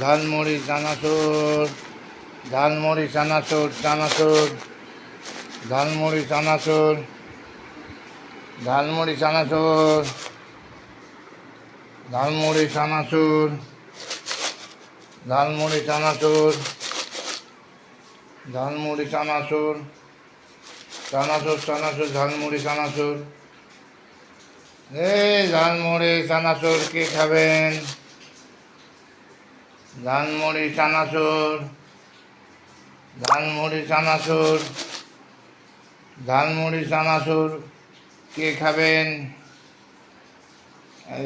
ঝালমুড়ি চানাচুর, ঝালমুড়ি চানাচুর, চানাচুর, ঝালমুড়ি চানাচুর, ঝালমুড়ি চানাচুর, ঝালমুড়ি চানাচুর, ঝালমুড়ি চানাচুর, ঝালমুড়ি চানাচুর, চানাচুর চানাচুর, ঝালমুড়ি চানাচুর। ঝালমুড়ি চানাচুর কে খাবেন? ঝালমুড়ি চানাচুর, ঝালমুড়ি চানাচুর, ঝালমুড়ি চানাচুর কে খাবেন?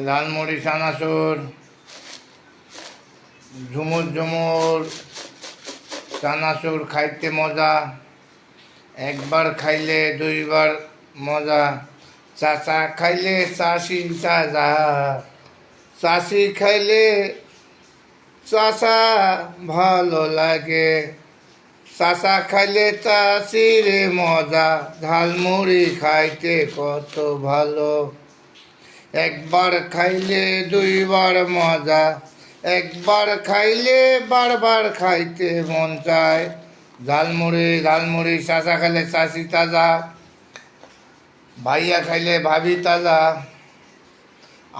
ঝালমুড়ি চানাচুর, ঝুমুর ঝুমুর চানাচুর খাইতে মজা, একবার খাইলে দুইবার মজা। চাচা খাইলে চাষি চাচা, চাষি খাইলে চাচা ভালো লাগে, চাচা খাইলে চাষির মজা। ঝালমুড়ি খাইতে কত ভালো, একবার খাইলে দুইবার মজা, একবার খাইলে বারবার খাইতে মন চায়। ঝালমুড়ি ঝালমুড়ি, চাচা খাইলে চাষি তাজা, ভাইয়া খাইলে ভাবি তাজা,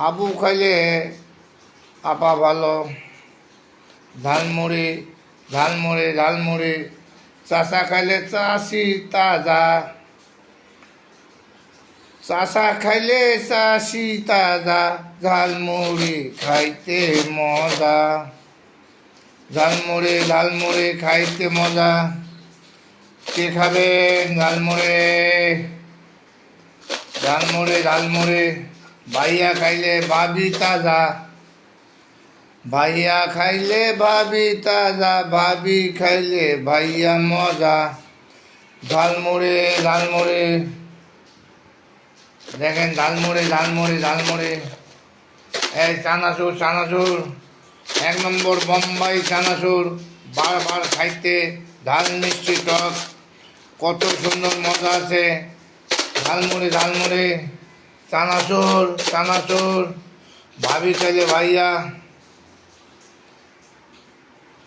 আবু খাইলে আপা ভালো। ঝালমুড়ি ঝালমুড়ি ঝালমুড়ি, চাচা খাইলে চাষি তাজা, চাচা খাইলে চাষি তাজা। ঝালমুড়ি খাইতে মজা, ঝালমুড়ি ঝালমুড়ি খাইতে মজা। কে খাবেন ঝালমুড়ি? ঝালমুড়ি ঝালমুড়ি, ভাইয়া খাইলে ভাবি তাজা, ভাইয়া খাইলে ভাবি তাজা, ভাবি খাইলে ভাইয়া মজা। ঝালমুড়ি ঝালমুড়ি, দেখেন ঝালমুড়ি ঝালমুড়ি ঝালমুড়ি। এই চানাচুর চানাচুর, এক নম্বর বোম্বাই চানাচুর, বারবার খাইতে ঝাল মিষ্টি টক, কত সুন্দর মজা আছে। ঝালমুড়ি ঝালমুড়ি, চানাচুর চানাচুর, ভাবি খাইলে ভাইয়া,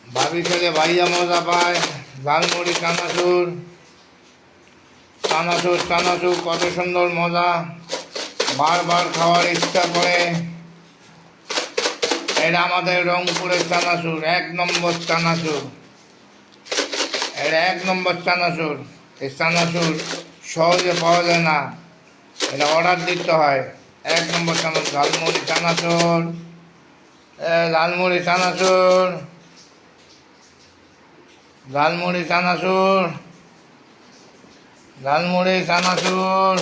ভাবি খেলে ভাইয়া মজা পায়। ঝালমুড়ি চানাচুর, চানাচুর চানাচুর, কত সুন্দর মজা, বারবার খাওয়ার ইচ্ছা করে। এটা আমাদের রংপুরের চানাচুর, এক নম্বর চানাচুর, এটা এক নম্বর চানাচুর। এই চানাচুর সহজে পাওয়া যায় না, এটা অর্ডার দিতে হয়। এক নম্বর চানাচুর, ঝালমুড়ি চানাচুর, ঝালমুড়ি চানাচুর, ঝালমুড়ি চানাচুর, ঝালমুড়ি চানাচুর।